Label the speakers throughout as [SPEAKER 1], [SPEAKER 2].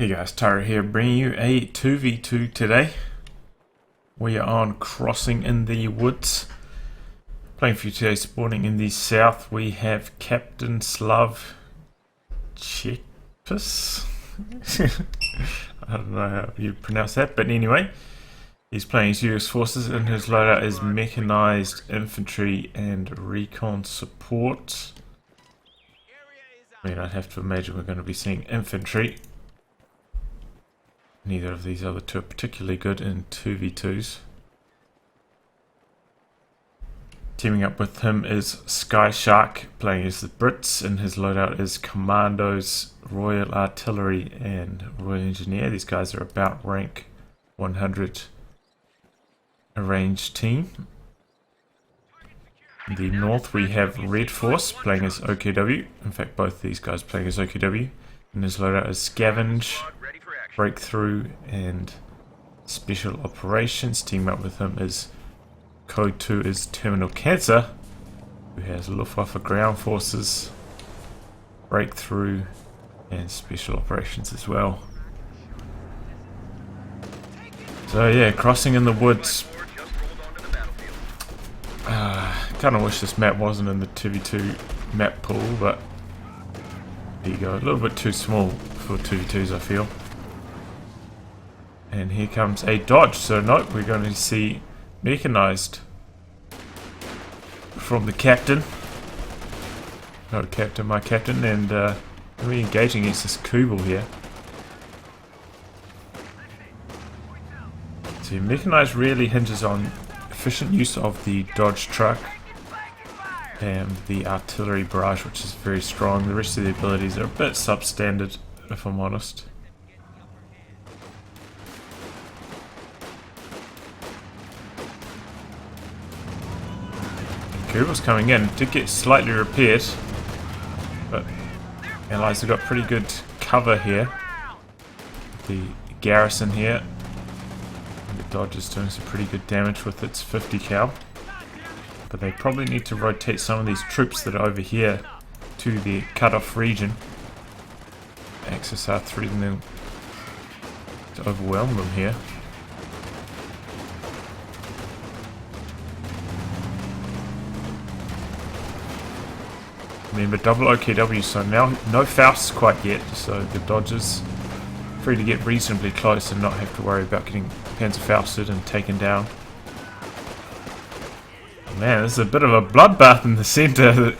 [SPEAKER 1] Hey guys, Taro here, bringing you a 2v2 today. We are on Crossing in the Woods. Playing for you today, spawning in the south, we have Captain Slav Czepis. I don't know how you pronounce that, but anyway. He's playing as US forces and his loadout is mechanized infantry and recon support. I mean, I'd have to imagine we're going to be seeing infantry. Neither of these other two are particularly good in 2v2s. Teaming up with him is Sky Shark, playing as the Brits, and his loadout is Commandos, Royal Artillery and Royal Engineer. These guys are about rank 100 arranged team. In the north we have REDFORCE, playing as OKW. In fact, both these guys playing as OKW. And his loadout is Scavenge, Breakthrough and Special Operations. Team up with him is Coh2 is Terminal Cancer, who has Luftwaffe Ground Forces, Breakthrough and Special Operations as well. So yeah, Crossing in the Woods. Kind of wish this map wasn't in the 2v2 map pool, but there you go, a little bit too small for 2v2s I feel. And here comes a dodge, so no, we're going to see mechanized from the captain. Not a captain, my captain, and we're engaging against this Kubel here. So mechanized really hinges on efficient use of the dodge truck and the artillery barrage, which is very strong. The rest of the abilities are a bit substandard, if I'm honest. Kubel's coming in, did get slightly repaired, but Allies have got pretty good cover here. The garrison here, and the Dodge is doing some pretty good damage with its 50 cal. But they probably need to rotate some of these troops that are over here to the cut-off region. Axis are threatening to overwhelm them here. Remember, double OKW, so now no Fausts quite yet, so the Dodgers free to get reasonably close and not have to worry about getting Panzerfausted and taken down. Man, this is a bit of a bloodbath in the center.
[SPEAKER 2] The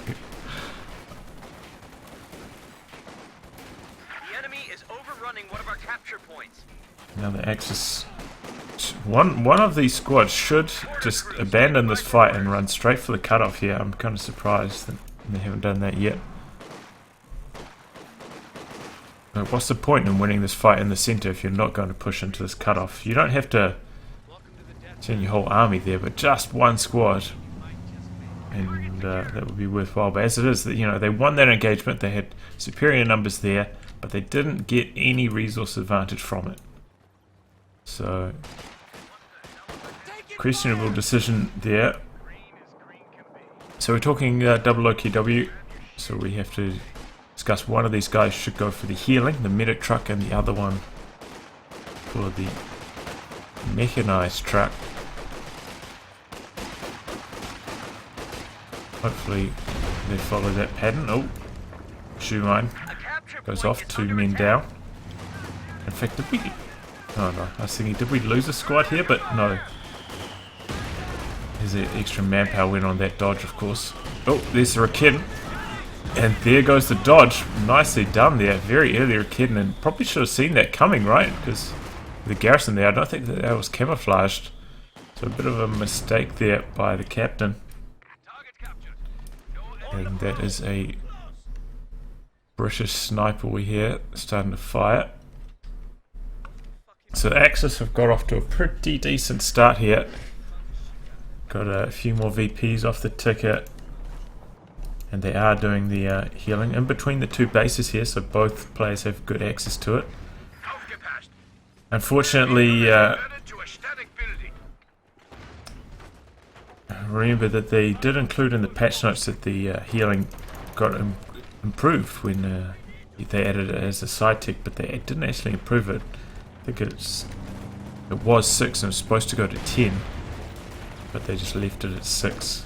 [SPEAKER 2] enemy is overrunning one of our capture points.
[SPEAKER 1] Now the Axis. One of these squads should just abandon this fight and run straight for the cutoff here. I'm kind of surprised that they haven't done that yet. But what's the point in winning this fight in the center if you're not going to push into this cutoff? You don't have to send your whole army there, but just one squad. And that would be worthwhile. But as it is, you know, they won that engagement. They had superior numbers there, but they didn't get any resource advantage from it. So questionable decision there. So we're talking double OKW. So we have to discuss one of these guys should go for the healing, the medic truck, and the other one for the mechanized truck. Hopefully they follow that pattern. Oh, shoe mine goes off, 2 men down. In fact, did we... Oh no, I was thinking, did we lose a squad here? But no. There's the extra manpower went on that dodge, of course. Oh, there's the Raketen. And there goes the dodge. Nicely done there. Very early Raketen, and probably should have seen that coming, right? Because the garrison there, I don't think that was camouflaged. So a bit of a mistake there by the captain. And that is a British sniper we hear starting to fire. So the Axis have got off to a pretty decent start here. Got a few more VPs off the ticket. And they are doing the healing in between the two bases here, so both players have good access to it. Unfortunately, remember that they did include in the patch notes that the healing got improved when they added it as a side tick, but they didn't actually improve it. I think it was 6 and it was supposed to go to 10, but they just left it at 6.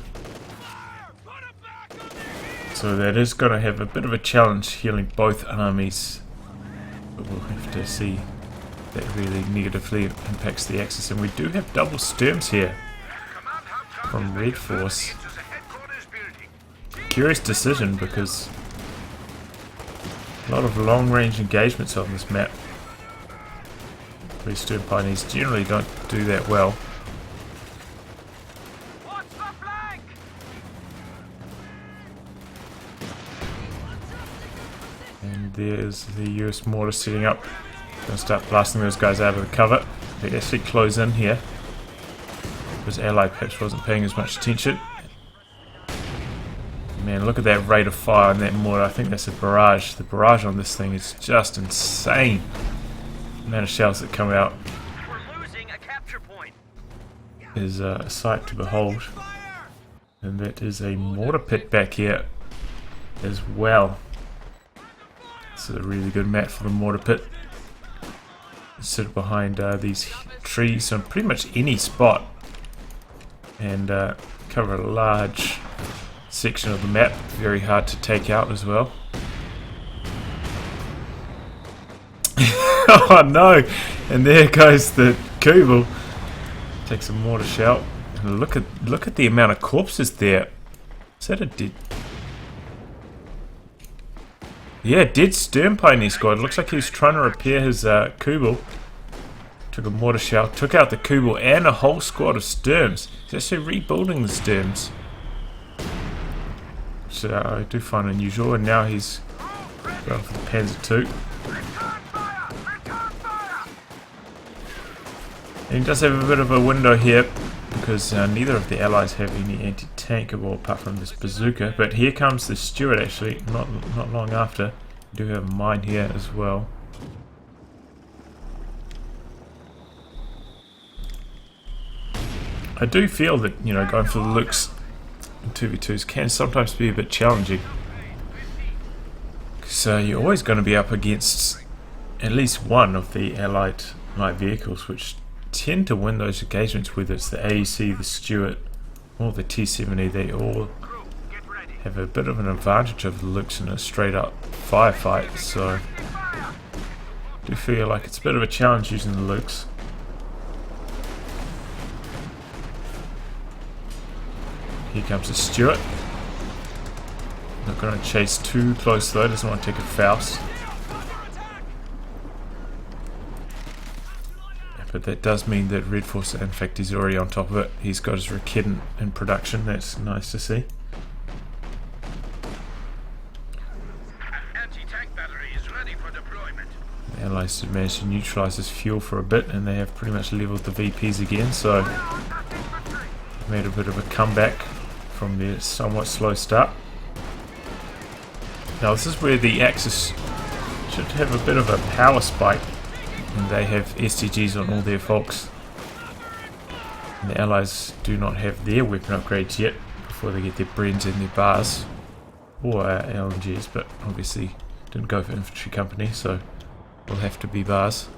[SPEAKER 1] So that is going to have a bit of a challenge healing both armies, but we'll have to see. That really negatively impacts the Axis, and we do have double Sturms here from REDFORCE. Curious decision, because a lot of long-range engagements on this map. These Sturm Pioneers generally don't do that well. And there's the US mortar setting up. Gonna start blasting those guys out of the cover. They actually close in here. Because Ally perhaps wasn't paying as much attention. Man, look at that rate of fire on that mortar. I think that's a barrage. The barrage on this thing is just insane. The amount of shells that come out is a sight to behold. And that is a mortar pit back here as well. This is a really good map for the mortar pit. Sit behind these trees on pretty much any spot and cover a large section of the map. Very hard to take out as well. Oh no! And there goes the Coh2. Takes a mortar shell. And look at the amount of corpses there. Is that a dead? Yeah, dead Sturm Pioneer squad. Looks like he was trying to repair his Coh2. Took a mortar shell, took out the Coh2 and a whole squad of Sturms. He's actually rebuilding the Sturms, which I do find unusual. And now he's going for the Panzer II. And he does have a bit of a window here, because neither of the allies have any anti-tank, well, apart from this bazooka. But here comes the Stuart, actually, not long after. We do have a mine here as well. I do feel that, you know, going for the looks in 2v2s can sometimes be a bit challenging. So you're always going to be up against at least one of the allied light vehicles, which tend to win those engagements, whether it's the AEC, the Stuart, or the T-70. They all have a bit of an advantage over the looks in a straight up firefight, so I do feel like it's a bit of a challenge using the looks. Here comes the Stuart. Not going to chase too close though, doesn't want to take a Faust. But that does mean that REDFORCE, in fact, he's already on top of it. He's got his Raketen in production, that's nice to see.
[SPEAKER 2] Anti-tank battery is ready for deployment.
[SPEAKER 1] The Allies have managed to neutralise his fuel for a bit, and they have pretty much levelled the VPs again, so made a bit of a comeback from their somewhat slow start. Now this is where the Axis should have a bit of a power spike, and they have STGs on all their folks. And the Allies do not have their weapon upgrades yet before they get their Brens and their bars, or LMGs, but obviously didn't go for infantry company, so will have to be bars.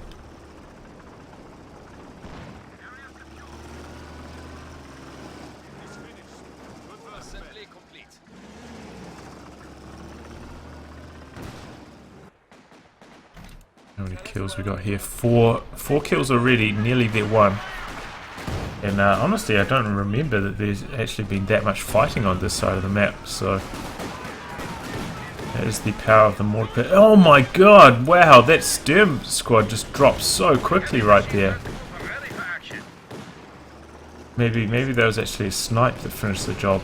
[SPEAKER 1] How many kills we got here? Four kills already, nearly their one. And honestly, I don't remember that there's actually been that much fighting on this side of the map, so that is the power of the mortar pit. Oh my god, wow, that Sturm squad just dropped so quickly right there. Maybe that was actually a snipe that finished the job.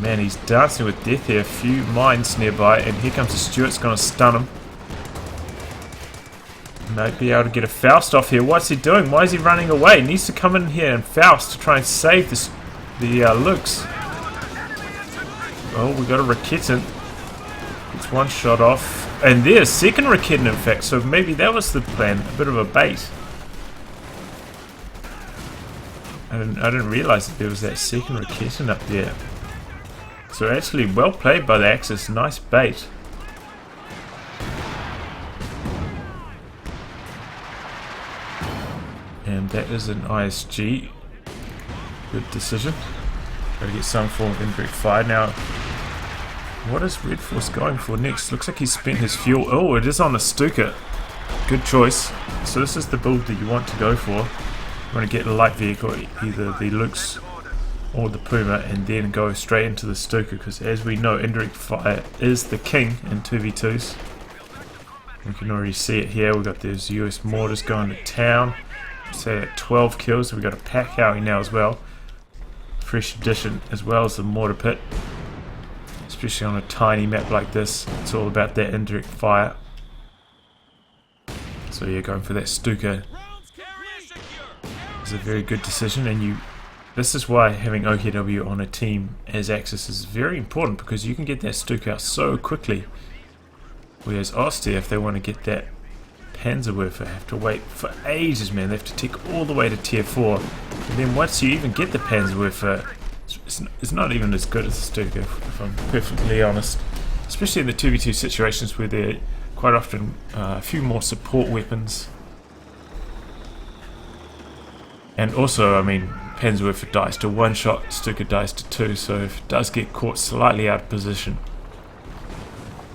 [SPEAKER 1] Man, he's dancing with death here. A few mines nearby, and here comes the Stuart's going to stun him. Might be able to get a Faust off here. What's he doing? Why is he running away? He needs to come in here and Faust to try and save the Lux. Oh, we got a Raketen. Gets one shot off. And there's second Raketen, in fact, so maybe that was the plan. A bit of a bait. I didn't realise that there was that second Raketen up there. So actually, well played by the Axis. Nice bait. And that is an ISG. Good decision. Gotta get some form of indirect fire. Now, what is REDFORCE going for next? Looks like he's spent his fuel. Oh, it is on a Stuka. Good choice. So this is the build that you want to go for. You want to get a light vehicle, either the Lux or the Puma, and then go straight into the Stuka, because as we know, indirect fire is the king in 2v2s. We can already see it here. We've got those US mortars going to town. Say at 12 kills, so we've got a pack out now as well. Fresh addition, as well as the mortar pit. Especially on a tiny map like this, it's all about that indirect fire. So yeah, going for that Stuka is a very good decision, and this is why having OKW on a team as Axis is very important, because you can get that Stuka out so quickly. Whereas Ostia, if they want to get that Panzerwerfer, have to wait for ages, man. They have to tick all the way to tier 4. And then once you even get the Panzerwerfer, it's not even as good as the Stuka, if I'm perfectly honest. Especially in the 2v2 situations where there are quite often a few more support weapons. And also, I mean, Panzerwerfer dies to 1 shot, Stuka dies to 2, so if it does get caught slightly out of position,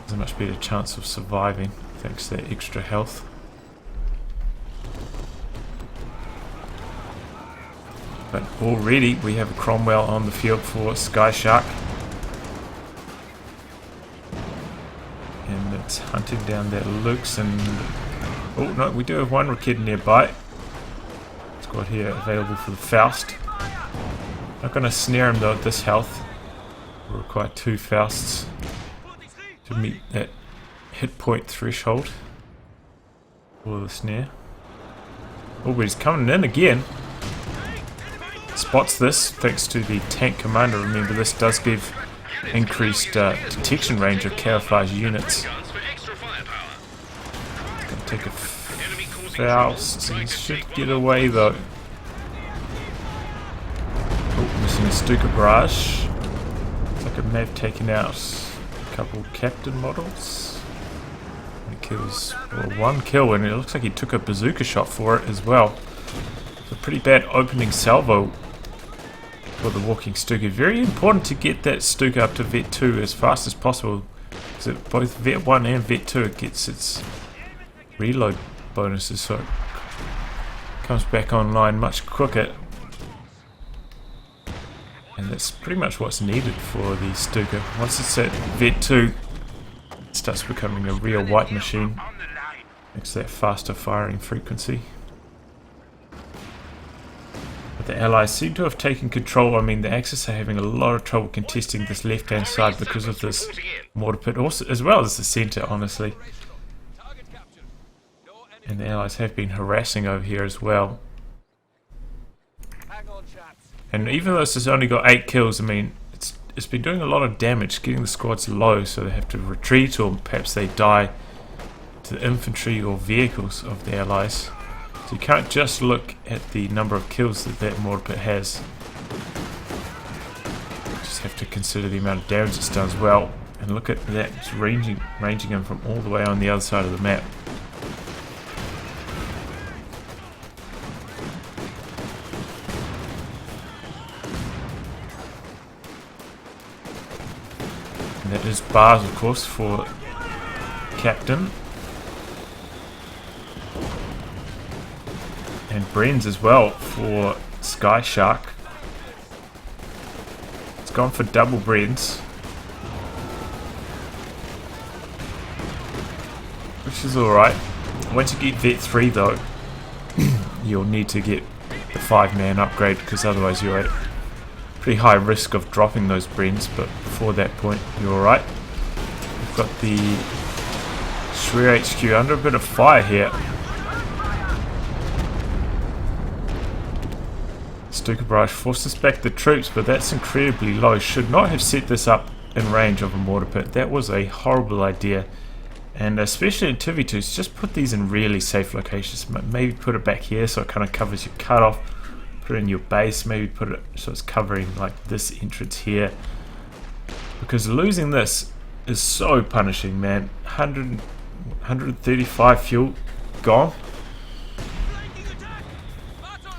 [SPEAKER 1] there's a much better chance of surviving thanks to that extra health. But already we have a Cromwell on the field for Sky Shark. And it's hunting down that Lux, and oh no, we do have one Raked nearby. Squad here available for the Faust. Not going to snare him though at this health. We'll require 2 Fausts to meet that hit point threshold for the snare. Oh, but he's coming in again. Spots this thanks to the tank commander. Remember, this does give increased detection range of camouflage units. It's going to take a Faust. He should get away though. Oh, missing a Stuka barrage. Looks like it may have taken out a couple captain models. He kills, well, 1 kill, and it looks like he took a bazooka shot for it as well. It's a pretty bad opening salvo for the walking Stuka. Very important to get that Stuka up to Vet 2 as fast as possible, because both Vet 1 and Vet 2 it gets its reload bonuses, so it comes back online much quicker. And that's pretty much what's needed for the Stuka. Once it's at Vet 2, it starts becoming a real white machine. It's that faster firing frequency. But the Allies seem to have taken control. I mean, the Axis are having a lot of trouble contesting this left-hand side because of this mortar pit, also, as well as the centre, honestly. And the Allies have been harassing over here as well. And even though this has only got 8 kills, I mean, it's been doing a lot of damage, getting the squads low, so they have to retreat, or perhaps they die to the infantry or vehicles of the Allies. So you can't just look at the number of kills that mortar pit has. You just have to consider the amount of damage it's done as well. And look at that, it's ranging him from all the way on the other side of the map. And that is Bars, of course, for Captain. And Brenz as well for Sky Shark. It's gone for double Brenz, which is alright. Once you get Vet 3 though, you'll need to get the 5-man upgrade, because otherwise you're at pretty high risk of dropping those Brenz, but before that point you're alright. We've got the Schwer HQ under a bit of fire here. Stuka barrage forces back the troops, but that's incredibly low. Should not have set this up in range of a mortar pit. That was a horrible idea. And especially in 2v2s, just put these in really safe locations. Maybe put it back here so it kind of covers your cutoff. Put it in your base, maybe put it so it's covering like this entrance here. Because losing this is so punishing, man. 135 fuel gone.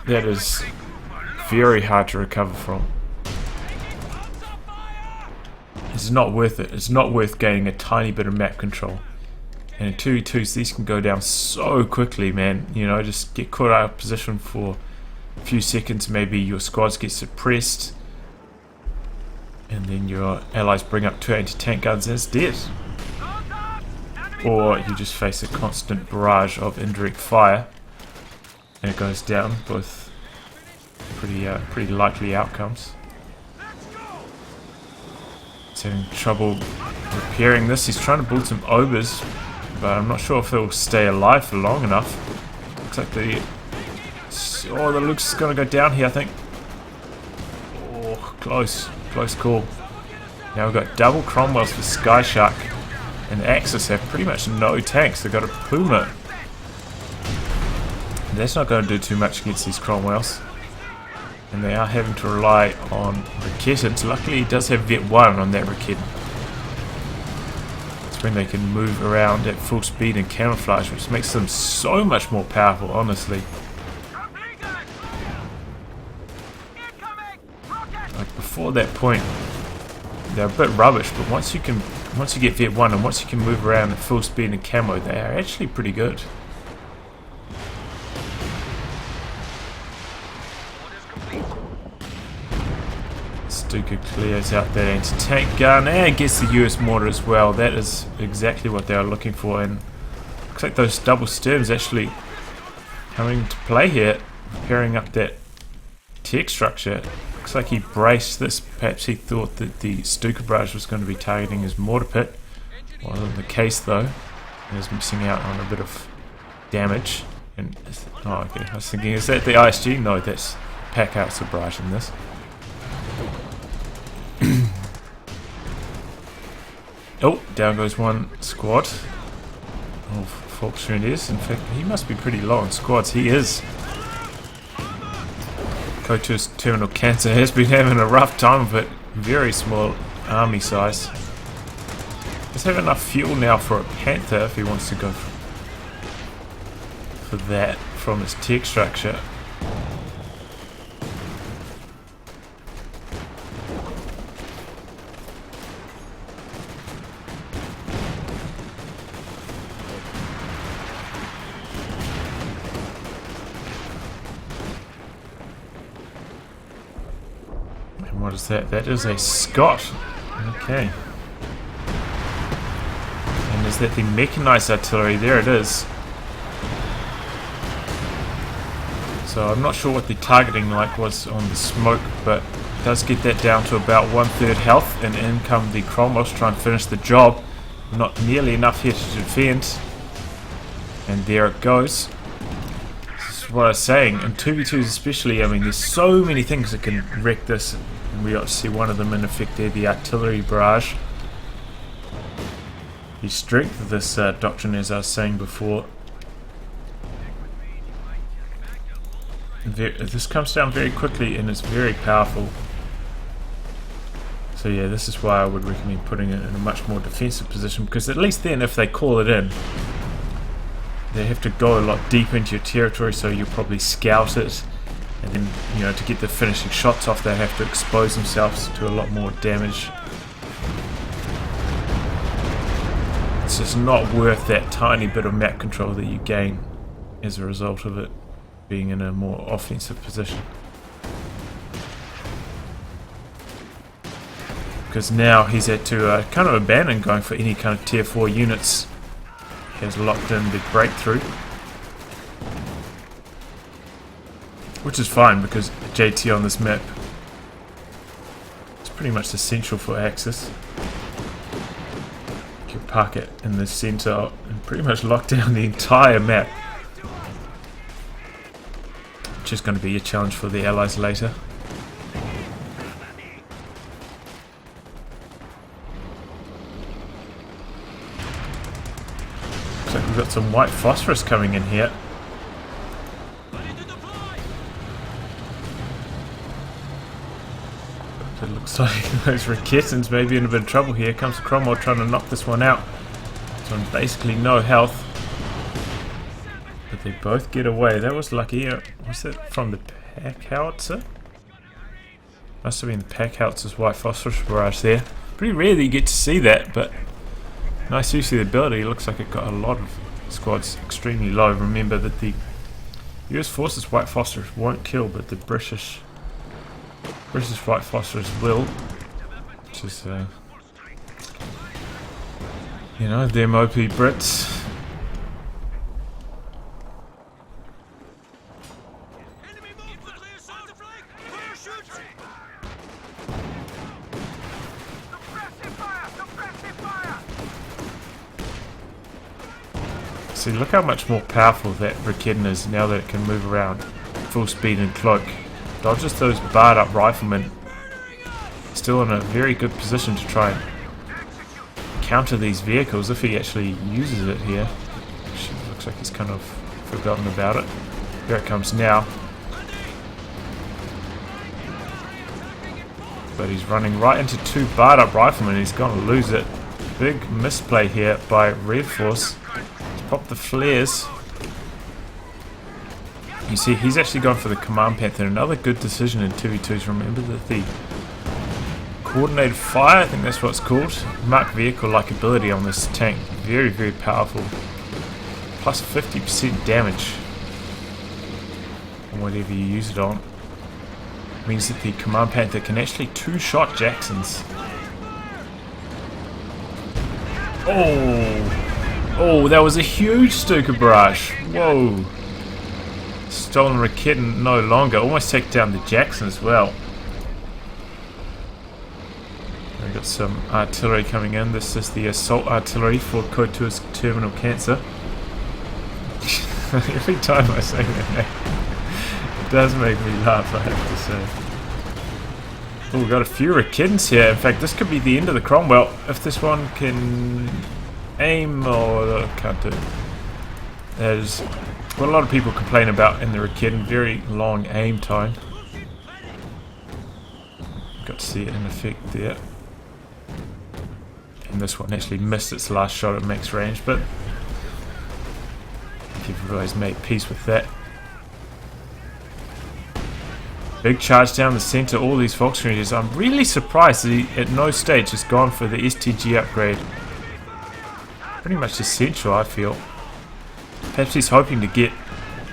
[SPEAKER 1] that is very hard to recover from. It's not worth it. It's not worth gaining a tiny bit of map control. And in 2v2s, these can go down so quickly, man. You know, just get caught out of position for a few seconds, maybe your squads get suppressed, and then your allies bring up 2 anti-tank guns and it's dead. Or you just face a constant barrage of indirect fire and it goes down, both pretty likely outcomes. He's having trouble repairing this. He's trying to build some obers, but I'm not sure if they'll stay alive for long enough. Looks like the Luke's gonna go down here, I think. Oh, close call. Now we've got double Cromwells for Sky Shark, and the Axis have pretty much no tanks. They've got a Puma. And that's not going to do too much against these Cromwells. And they are having to rely on Raketans. Luckily he does have Vet 1 on that Raketan. It's when they can move around at full speed and camouflage, which makes them so much more powerful, honestly. Like before that point, they're a bit rubbish, but once you get Vet 1 and once you can move around at full speed and camo, they are actually pretty good. Stuka clears out that anti-tank gun and gets the US mortar as well. That is exactly what they are looking for, and looks like those double Sturms actually coming to play here, pairing up that tech structure. Looks like he braced this. Perhaps he thought that the Stuka barrage was going to be targeting his mortar pit. Wasn't the case though. He was missing out on a bit of damage. And oh, okay. I was thinking, is that the ISG? No, that's Packard's barrage in this. Oh, down goes one squad. Oh, Volksfriend is. In fact, he must be pretty low on squads. He is. Coh2's terminal cancer has been having a rough time of it. Very small army size. Does have enough fuel now for a Panther if he wants to go for that from his tech structure. What is that? That is a Scot. Okay. And is that the mechanized artillery? There it is. So I'm not sure what the targeting like was on the smoke, but it does get that down to about 1/3 health, and in come the Cromwells to try and finish the job. Not nearly enough here to defend. And there it goes. This is what I was saying. In 2v2s especially, I mean, there's so many things that can wreck this. And we ought to see one of them in effect there, the artillery barrage. The strength of this doctrine, as I was saying before, this comes down very quickly and it's very powerful. So yeah, this is why I would recommend putting it in a much more defensive position, because at least then if they call it in, they have to go a lot deeper into your territory, so you'll probably scout it. And then, you know, to get the finishing shots off, they have to expose themselves to a lot more damage. It's just not worth that tiny bit of map control that you gain as a result of it being in a more offensive position. Because now he's had to kind of abandon going for any kind of tier 4 units. He has locked in the breakthrough. Which is fine, because JT on this map is pretty much essential for Axis. You can park it in the center and pretty much lock down the entire map. Which is going to be a challenge for the Allies later. Looks like we've got some white phosphorus coming in here. It looks like those Raketans may be in a bit of trouble here. Comes Cromwell trying to knock this one out. So on basically no health. But But they both get away. That was lucky. Was that from the pack howitzer? Must have been the pack howitzer's white phosphorus barrage there. Pretty rare that you get to see that, but nice use of the ability. It looks like it got a lot of squads extremely low. Remember that the US forces white phosphorus won't kill, but the British white phosphorus will, which is you know, them OP Brits. See, look how much more powerful that Raketen is now that it can move around full speed and cloak. Dodges those barred up riflemen. Still in a very good position to try and counter these vehicles if he actually uses it here. Which looks like he's kind of forgotten about it. Here it comes now. But he's running right into two barred up riflemen. He's going to lose it. Big misplay here by REDFORCE. Pop the flares. You see, he's actually gone for the Command Panther. Another good decision in 2v2s. Remember that the coordinated fire, I think that's what it's called, marked vehicle-like ability on this tank. Very, very powerful. Plus 50% damage on whatever you use it on. Means that the Command Panther can actually two-shot Jacksons. Oh, that was a huge Stuka barrage. Whoa. Stolen Raketen no longer. Almost take down the Jackson as well. We've got some artillery coming in. This is the assault artillery for Coh2's terminal cancer. Every time I say that, it does make me laugh, I have to say. Oh, we've got a few Raketens here. In fact, this could be the end of the Cromwell if this one can aim, or can't do. There's what a lot of people complain about in the Raketen, very long aim time. Got to see it in effect there. And this one actually missed its last shot at max range, but people always make peace with that. Big charge down the centre, all these Volkskrieges. I'm really surprised that he at no stage has gone for the STG upgrade. Pretty much essential, I feel. Perhaps he's hoping to get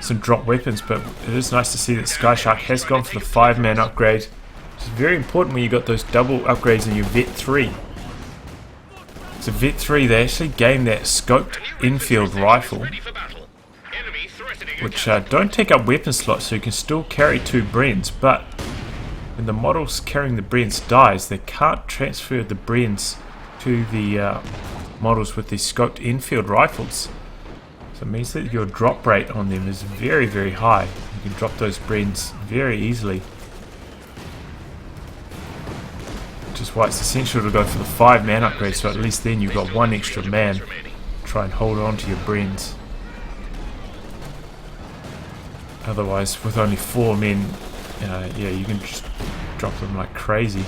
[SPEAKER 1] some drop weapons, but it is nice to see that Sky Shark has gone for the 5-man upgrade, which is very important when you got those double upgrades in your Vet 3. So Vet 3, they actually gain that scoped infield rifle, which don't take up weapon slots, so you can still carry 2 Brens, but when the models carrying the Brens dies, they can't transfer the Brens to the models with these scoped infield rifles. So it means that your drop rate on them is very, very high. You can drop those Brens very easily. Which is why it's essential to go for the 5-man upgrade, so at least then you've got 1 extra man. Try and hold on to your Brens. Otherwise, with only 4 men, yeah, you can just drop them like crazy.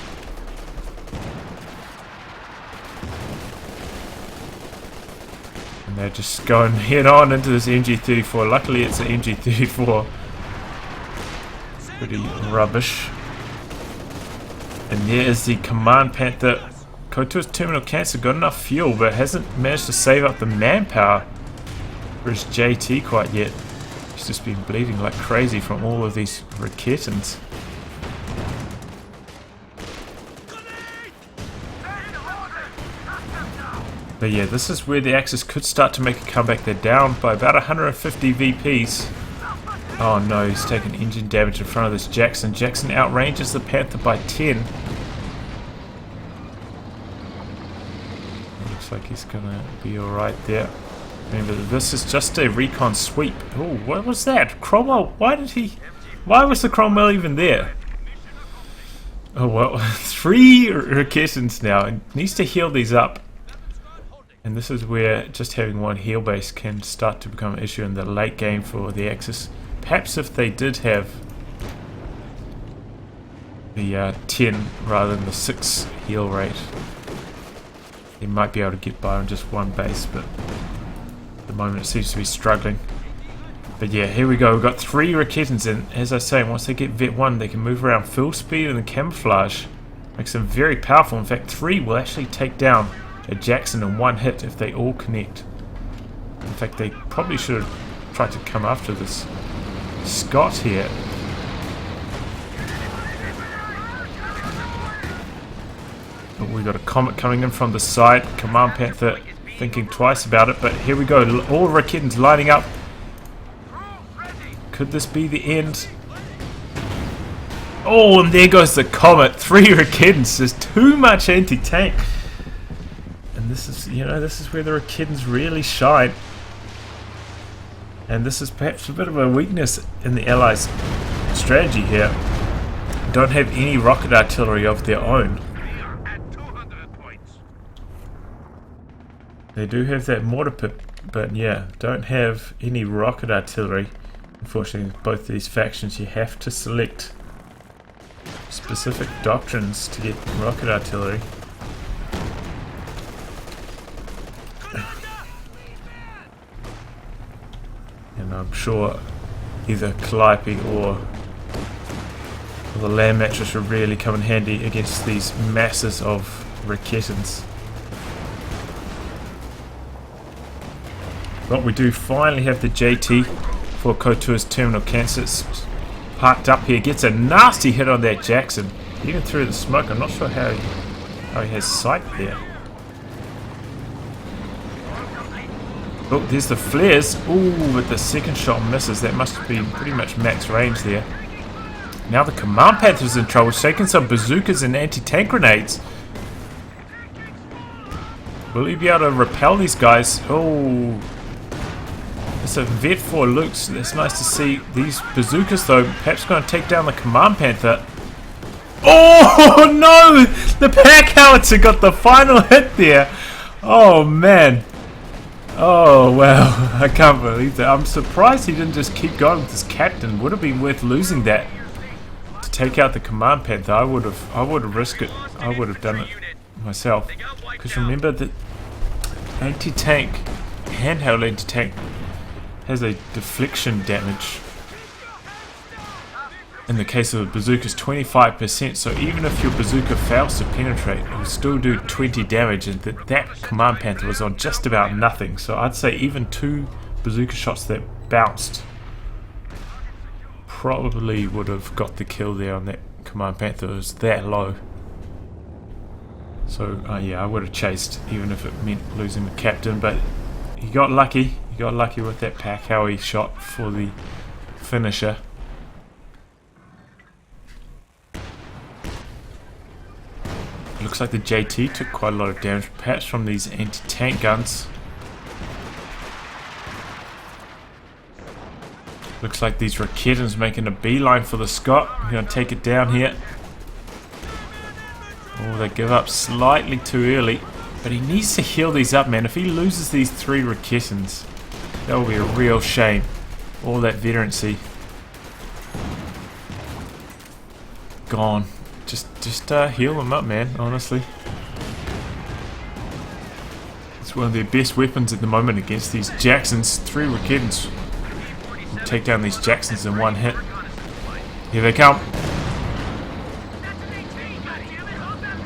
[SPEAKER 1] And they're just going head on into this MG34. Luckily, it's an MG34. Pretty rubbish. And there is the Command Panther. Coh2's terminal cancer got enough fuel, but hasn't managed to save up the manpower for his JT quite yet. He's just been bleeding like crazy from all of these Raketens. But yeah, this is where the Axis could start to make a comeback. They're down by about 150 VPs. Oh no, he's taken engine damage in front of this Jackson. Jackson outranges the Panther by 10. Looks like he's gonna be alright there. Remember, this is just a recon sweep. Oh, what was that? Cromwell, why was the Cromwell even there? Oh well, 3 Raketens now. It needs to heal these up. And this is where just having 1 heal base can start to become an issue in the late game for the Axis. Perhaps if they did have the 10 rather than the 6 heal rate, they might be able to get by on just 1 base, but at the moment it seems to be struggling. But yeah, here we go. We've got 3 Raketans, and as I say, once they get Vet 1, they can move around full speed and the camouflage. Makes them very powerful. In fact, 3 will actually take down a Jackson in 1 hit if they all connect. In fact, they probably should have tried to come after this Scott here. But we got a Comet coming in from the side. Command Panther thinking twice about it, but here we go. All Raketans lining up. Could this be the end? Oh, and there goes the Comet. 3 Raketans. There's too much anti-tank. And this is, you know, this is where the Raketans really shine. And this is perhaps a bit of a weakness in the Allies' strategy here. Don't have any rocket artillery of their own. They do have that mortar pit, but yeah, don't have any rocket artillery. Unfortunately, both these factions, you have to select specific doctrines to get rocket artillery. And I'm sure either Calliope or the land mattress will really come in handy against these masses of Raketans. But we do finally have the JT for Coh2's terminal cancer. It's parked up here, gets a nasty hit on that Jackson, even through the smoke. I'm not sure how he has sight there. Oh, there's the flares. Ooh, but the second shot misses. That must have been pretty much max range there. Now the Command Panther's in trouble, shaking some bazookas and anti-tank grenades. Will he be able to repel these guys? Oh, it's a Vet 4 Lukes. That's nice to see. These bazookas, though, perhaps going to take down the Command Panther. Oh no! The pack howitzer got the final hit there. Oh man. Oh wow. I can't believe that. I'm surprised he didn't just keep going with his captain. Would have been worth losing that to take out the Command Panther. I would have risked it. I would have done it myself. Because remember that anti-tank, handheld anti-tank, has a deflection damage. In the case of a bazooka, is 25%, so even if your bazooka fails to penetrate, it will still do 20 damage, and that Command Panther was on just about nothing. So I'd say even 2 bazooka shots that bounced probably would have got the kill there on that Command Panther. It was that low. So yeah, I would have chased even if it meant losing the captain, but he got lucky. He got lucky with that pack how he shot for the finisher. Looks like the JT took quite a lot of damage, perhaps from these anti-tank guns. Looks like these Raketans making a beeline for the Scott. We're going to take it down here. Oh, they give up slightly too early. But he needs to heal these up, man. If he loses these 3 Raketans, that will be a real shame. All that veterancy gone. Just heal them up, man, honestly. It's one of their best weapons at the moment against these Jacksons. 3 Raketans will take down these Jacksons in 1 hit. Here they come.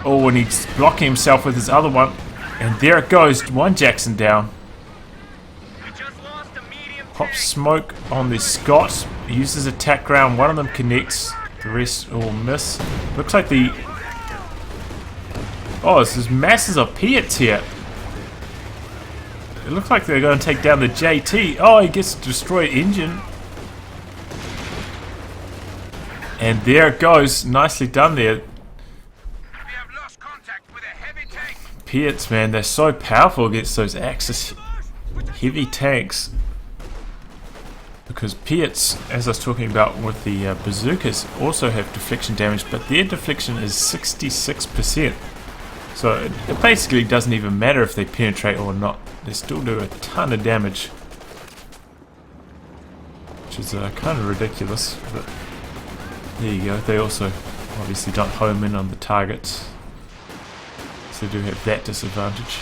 [SPEAKER 1] Oh, and he's blocking himself with his other one. And there it goes, 1 Jackson down. Pop smoke on the Scott. Uses attack ground, 1 of them connects. The rest all miss. Looks like the... Oh, this is masses of Piats here. It looks like they're going to take down the JT. Oh, he gets to destroy engine. And there it goes. Nicely done there. Piats, man, they're so powerful against those Axis heavy tanks. Because Piats, as I was talking about with the bazookas, also have deflection damage, but their deflection is 66%. So it basically doesn't even matter if they penetrate or not. They still do a ton of damage. Which is kind of ridiculous, but there you go. They also obviously don't home in on the targets. So they do have that disadvantage.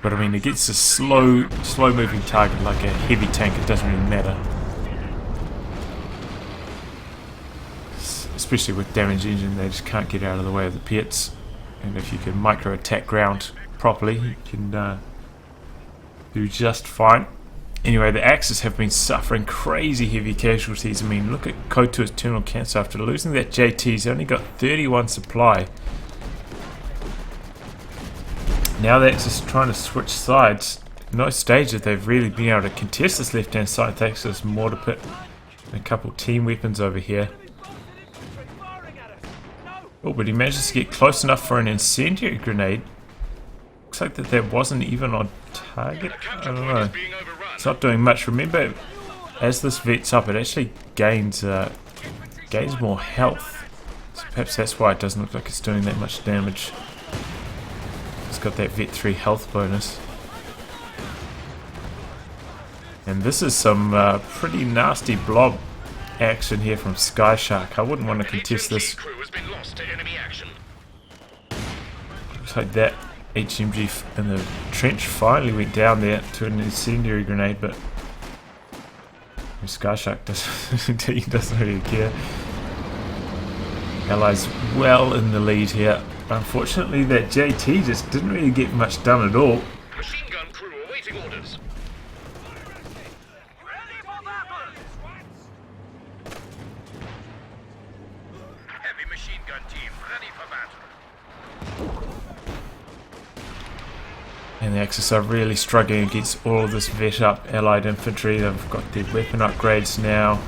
[SPEAKER 1] But I mean, against a slow moving target like a heavy tank, it doesn't really matter. Especially with damaged engine, they just can't get out of the way of the pits. And if you can micro attack ground properly, you can do just fine. Anyway, the Axis have been suffering crazy heavy casualties. I mean, look at Coh2's terminal cancer. After losing that JT, he's only got 31 supply. Now the Axis are trying to switch sides. No stage that they've really been able to contest this left-hand side thanks to this mortar pit and a couple team weapons over here. Oh, but he manages to get close enough for an incendiary grenade. Looks like that wasn't even on target. I don't know. It's not doing much. Remember, as this vets up, it actually gains more health. So perhaps that's why it doesn't look like it's doing that much damage. It's got that vet 3 health bonus. And this is some pretty nasty blob action here from Sky Shark. I wouldn't want to contest this. Looks like that HMG in the trench finally went down there to an incendiary grenade, but Sky Shark doesn't really care. Allies well in the lead here. Unfortunately, that JT just didn't really get much done at all.
[SPEAKER 2] Machine gun crew awaiting orders. Heavy machine gun team ready for battle.
[SPEAKER 1] And the Axis are really struggling against all of this vet up allied infantry. They've got their weapon upgrades now.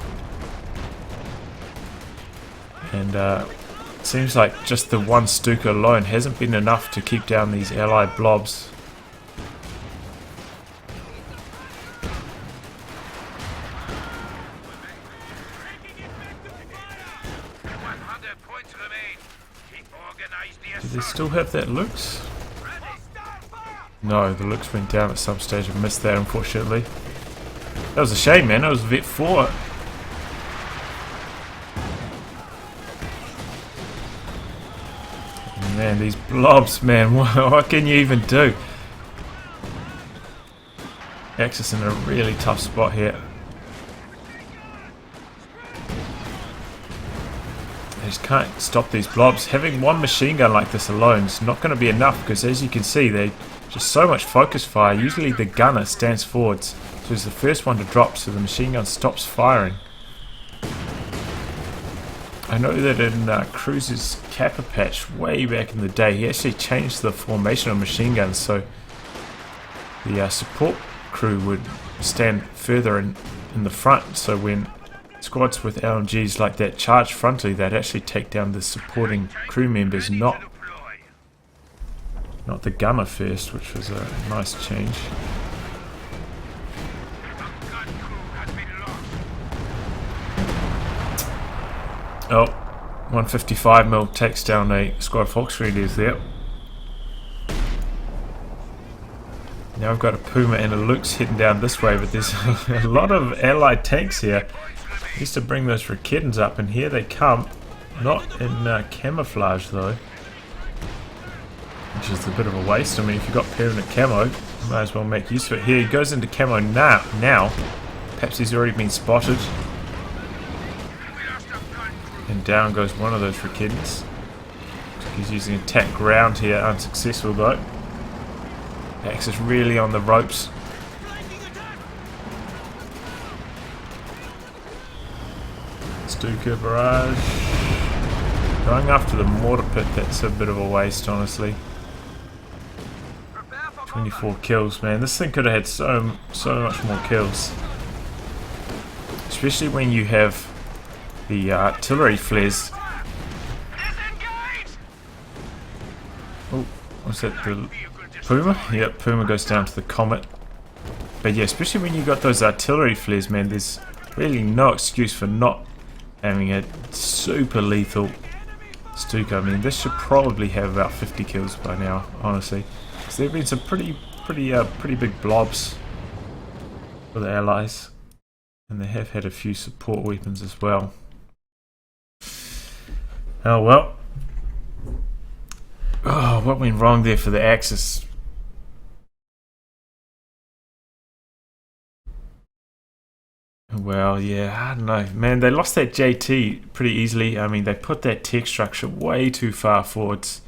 [SPEAKER 1] And it seems like just the one Stuka alone hasn't been enough to keep down these allied blobs. Do they still have that Lux? No, the Lux went down at some stage. I missed that, unfortunately. That was a shame, man. It was Vet 4. Man, these blobs, man. What can you even do? Axis in a really tough spot here. They just can't stop these blobs. Having one machine gun like this alone is not going to be enough because, as you can see, they just so much focus fire. Usually the gunner stands forwards, so he's the first one to drop, so the machine gun stops firing. I know that in Cruz's Kappa patch way back in the day, he actually changed the formation of machine guns, so the support crew would stand further in the front, so when squads with LMGs like that charge frontally, they'd actually take down the supporting crew members, not the gunner first, which was a nice change. Oh, 155mm takes down a squad of Volksgrenadiers there. Now we've got a Puma and a Lux heading down this way, but there's a lot of allied tanks here. Used to bring those Raketans up, and here they come. Not in camouflage though, which is a bit of a waste. I mean, if you've got permanent camo, you might as well make use of it. Here he goes into camo now. Perhaps he's already been spotted. And down goes one of those Raketans. He's using attack ground here, unsuccessful though. Axis really on the ropes. Stuka barrage. Going after the mortar pit, that's a bit of a waste, honestly. 24 kills, man. This thing could have had so much more kills. Especially when you have the artillery flares. Oh, what's that? The Puma? Yep, Puma goes down to the Comet. But yeah, especially when you got those artillery flares, man, there's really no excuse for not having a super lethal Stuka. I mean, this should probably have about 50 kills by now, honestly. Because there have been some pretty big blobs for the Allies. And they have had a few support weapons as well. Oh well. Oh, what went wrong there for the Axis? Well, yeah, I don't know. Man, they lost that JT pretty easily. I mean, they put that tech structure way too far forwards.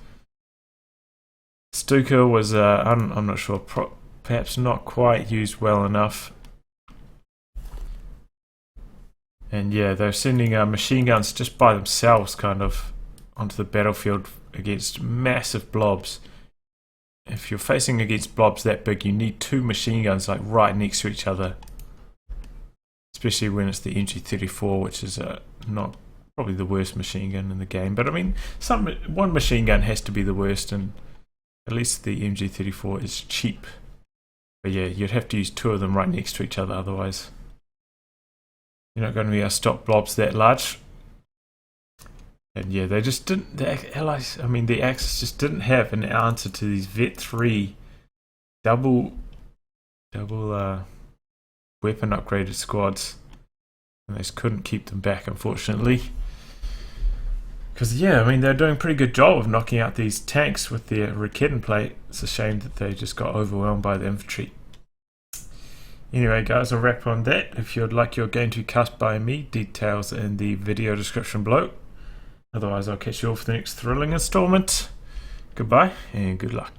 [SPEAKER 1] Stuka was, I'm not sure, perhaps not quite used well enough. And yeah, they're sending machine guns just by themselves kind of onto the battlefield against massive blobs. If you're facing against blobs that big, you need two machine guns like right next to each other. Especially when it's the MG34, which is not probably the worst machine gun in the game. But I mean, one machine gun has to be the worst, and at least the MG34 is cheap. But yeah, you'd have to use two of them right next to each other, otherwise you're not going to be able to stop blobs that large. And yeah, they just didn't, the Allies, I mean the Axis just didn't have an answer to these Vet 3 double weapon upgraded squads. And they just couldn't keep them back, unfortunately. Because yeah, I mean they're doing a pretty good job of knocking out these tanks with their Raketen plate. It's a shame that they just got overwhelmed by the infantry. Anyway guys, I'll wrap on that. If you'd like your game to be cast by me, details in the video description below. Otherwise I'll catch you all for the next thrilling installment. Goodbye and good luck.